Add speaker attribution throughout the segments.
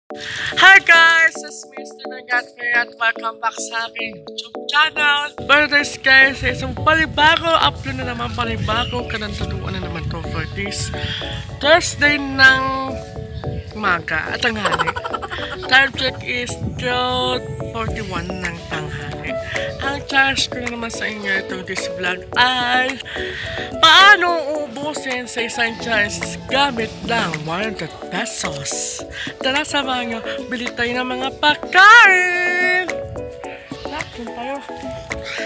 Speaker 1: Hi guys! It's Mr. Bengatme at welcome back sa aking YouTube channel. For this guys, isang palibago upload na naman, palibago kanantatuan na naman to for this Thursday ng umaga at tanghali. Time check is 12:41 ng tanghali. Ang charge ko na naman sa inyo itong this vlog ay paano ubusin sa isang charge gamit lang 100 pesos. Tara, samahan nyo, bili tayo ng mga pagkain! Lakin tayo.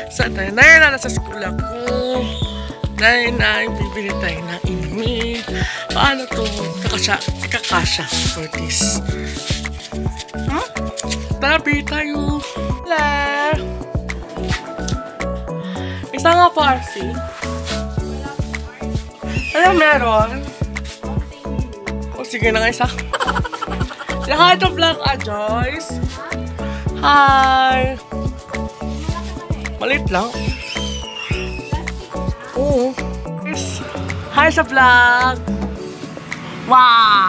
Speaker 1: Saan tayo? Nasa school ako. Bibili tayo ng inumin. Paano to? Kakasya for this. Tara, bili tayo. Hello! Isa nga pa, RC. Ano meron? O sige na nga isa. Hi to vlog, Joyce. Hi. Malit lang. Oo. Yes. Hi sa vlog. Wow.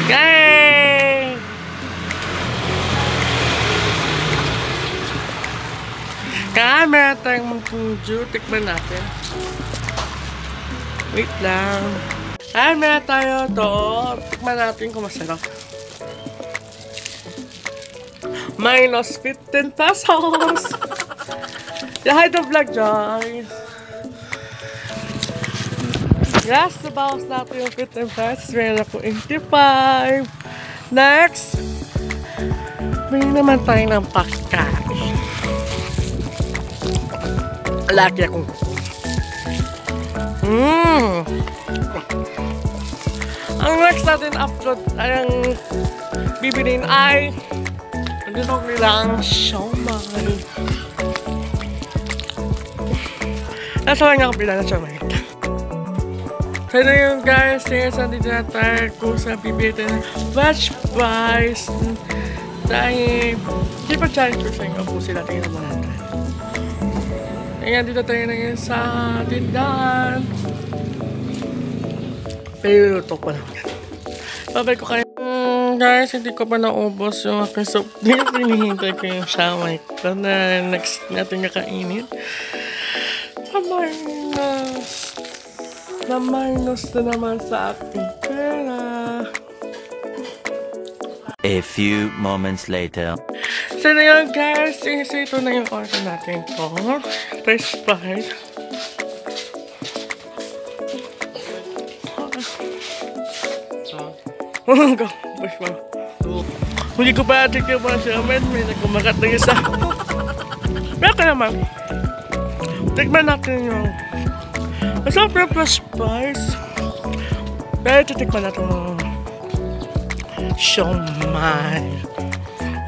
Speaker 1: Yay. Kaya meron tayong magpunju. Tikman natin. Wait lang. Kaya meron tayo to. Tikman natin kung masarap. Minus 15 pesos. Hi to vlog, guys. Yes, nabawas natin yung 15 pesos. Meron ako 85. Next. Bili naman tayo ng pagkain. Laki akong ang next natin upload ay ang bibilin ay dito nilang siomay. Nasa nga ako bilang na siomay. So na yun guys, yes, andito na tayo kung sa bibili ng batch price dahil di pa challenge ko sa inyo kung sila tingin naman natin. Ayan, dito tayo na yun sa tindahan. Pero ito pa lang yan. Babay ko kayo. Guys, hindi ko pa naubos yung aking soup. Hinihintay ko yung siomay ko na next natin kakainin. Na-minus na naman sa aking pera.
Speaker 2: A few moments later.
Speaker 1: So na yun guys, ito na yung order natin po. Fresh fries. Hindi ko pa natin yung mga siomay. May nagkumakat na isa. Pero ka naman, tikman natin yung masarap yung fresh fries. Pero titikman natin yung siomay.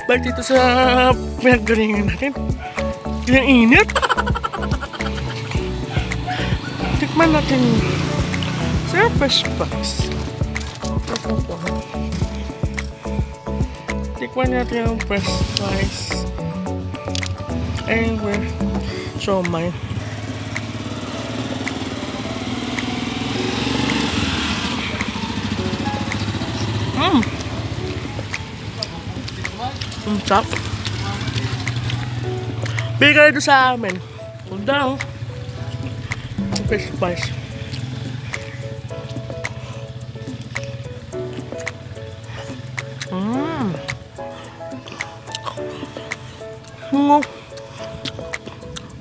Speaker 1: Balik dito sa pinaggalingan natin. Yung init. Tikman natin sa fresh fries. Tikman natin yung fresh fries. And with siomay. Ang sarap. Bigay ito sa amin. Punta lang. Fresh fries.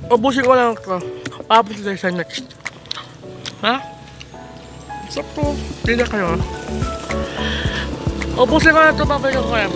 Speaker 1: Ubusin ko lang ito. Papunta tayo sa next. Ha? Sarap to. Hindi na kayo. Ubusin ko lang ito. Papunta ko kaya.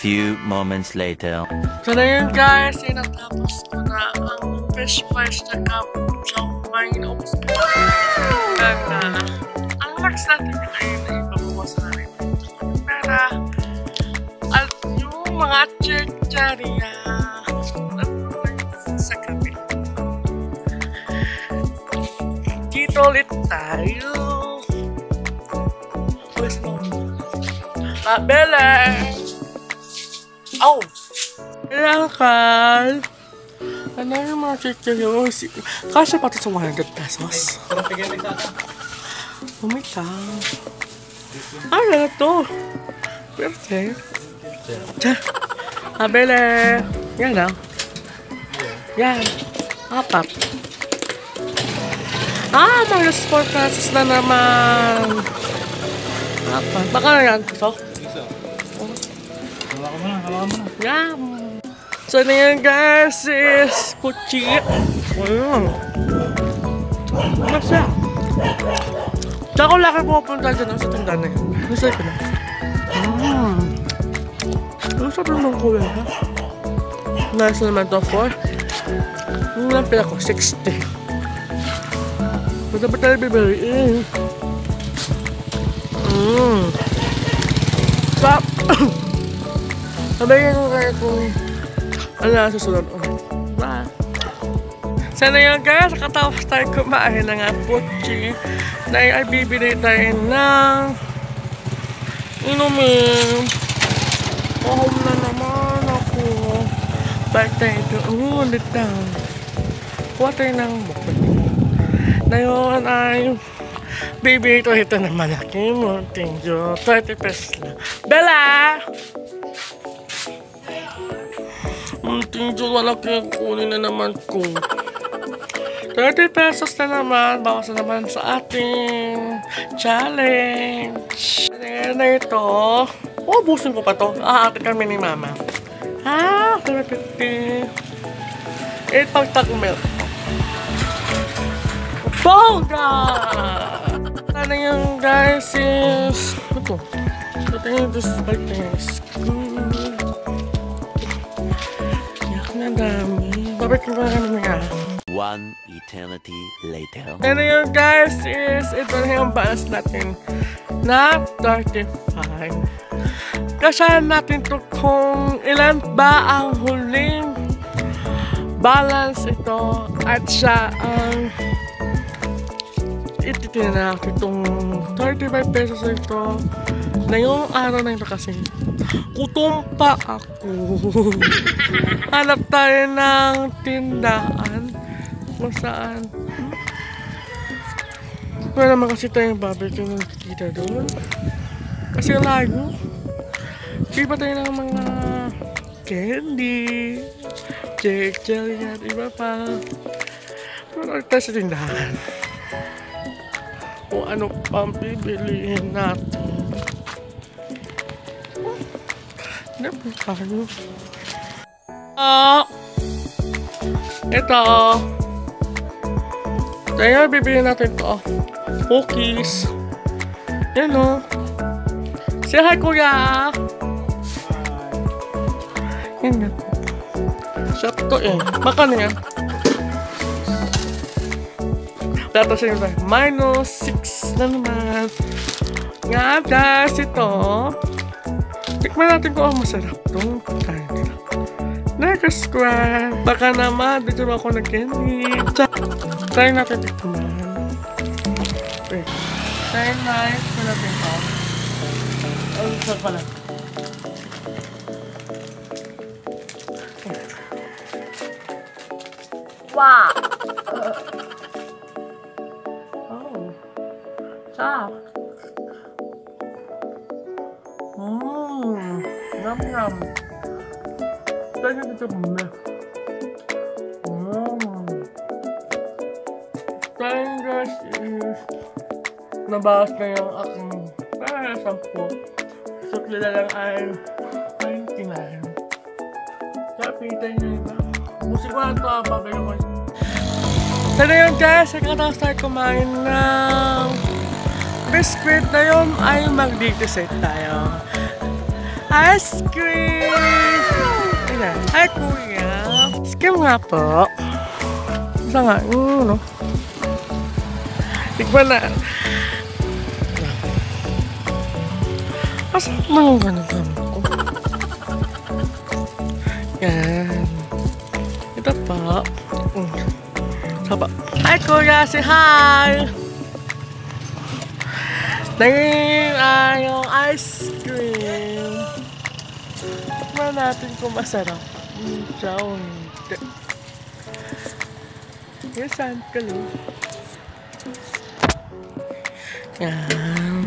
Speaker 2: few moments later.
Speaker 1: So na yun guys, natapos ko na ang fish fries na cup chow mein. Naubos ko na. Ang next natin ay ipabawas na rin yung pera at yung mga chicharia sa gabi. Dito ulit tayo. Where's mom? Bella! Oh! Kailangan! Ano yung mga chicharia? Kasya pa ito sa 100 pesos. Oh my God! Ano na ito? Perfect! Bella! Yan na. Yan. Apat. Minus 4 pesos na naman. Apat. Baka na yan. So?
Speaker 3: Hala ka muna.
Speaker 1: Yan. So na yan guys is kuchi. Masya. Tsaka ko laki pupunta dyan sa tindahan na yan. Masaya ko na. Ano sa rin ng kulay ha? Nice naman ito 4. Yung lang pila ko, 60. Basta ba tayo bibiriin? Stop! Sabayin ko kayo kung ano na susunod. Bye! Sana yun guys, nakatapos tayo kumain ng puchi. Dahil ay bibili tayo ng inumin. Home na naman ako. Balik tayo doon. Ulit down. Kuha tayo ng bukod. Ngayon ay bibili ito na malaki. Thank you. 30 pesos lang. Bella! Thank you. Malaki ang kunin na naman ko. 30 pesos na naman. Bawas na naman sa ating challenge. Ano na ito? Busin ko pa to. Ate kami ni mama. 750. 8 pagtag milk. Bongga! Ano yung guys is... Ito. Ito yung this good. Yak na dami. Babit ko ba kami nga?
Speaker 2: 1 eternity later.
Speaker 1: Ano yung guys is... Ito na yung balance natin. Na 35. Kasyahan natin to kung ilan ba ang huling balance ito at siya ang ititin natin itong 35 pesos ito na yung araw na ito kasi gutom pa ako. Hanap tayo ng tindahan kung saan wala naman kasi tayong barbecue ng kita doon kasi layo. Iba tayo ng mga candy, jelly at iba pa. Pero tayo sa tindahan. Kung ano pang bibilihin natin. Ano pa tayo? Ito. Tayo bibilihin natin ito. Cookies. Yan o. Say hi kuya! Yan nga. Shop to eh. Baka na yan. Tapos yun ba? -6 na naman. Nga guys, ito. Tikman natin kung ang masarap itong pagkain nila. Next square. Baka naman, dito ba ako nag-candy. Try natin tikman. Wait. Try nice. Wala din ito. Ay, saan pala? Wow! Oh. Sarap. Yum-yum. Tayo dito muna. Tayo guys is nabawas na yung aking 10. So, kila lang ay 29. Kapitan nyo iba. Musik ko lang ito, babayo mo. Sana yun guys, nakatapos tayo kumain ng biscuit na yun ay mag-decide tayo. ice cream! Ayan. Hi, kuya. Skim nga po. Isa nga, no? Tikman na. Masarap mo yung ganun ko. Yan. Ito po. Saba. Hi, kuya! Say hi! Naging yung ice cream. Tikman natin kung masarap. Siya o hindi. Yung sample. Yan.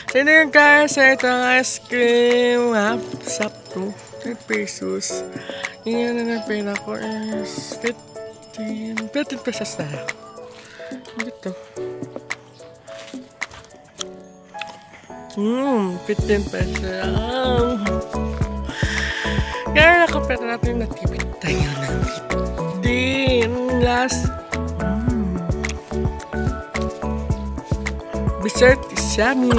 Speaker 1: Sino yung guys? Ito ang ice cream. Sap to. 10 pesos. Yung na pera ko is 15 pesos na. Dito. 15 pesos lang. Kaya nakapera natin natipid tayo ng 15. Last. Dessert is yummy.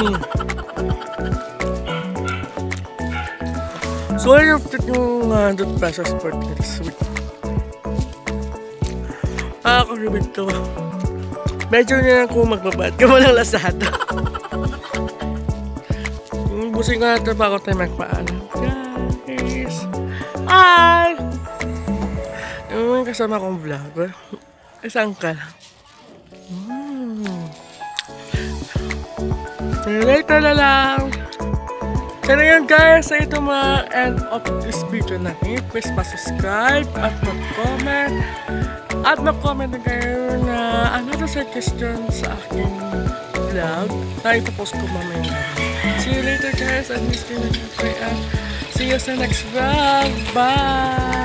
Speaker 1: So, yung 100 pesos for this week. Akaribig to. Medyo nyo lang kung magbabad ka mo ng Lazada. Busing nga natin bago tayo magpaalam. Guys! Hi! Yung kasama kong vlogger. Isang ka lang. Later na lang. Kaya yun guys, sa ito mga end of this video na rin. Please pa-subscribe at mag-comment. At mag-comment na kayo na another suggestion sa aking vlog na ipopost ko mamaya. See you later guys. And see you sa next vlog. Bye!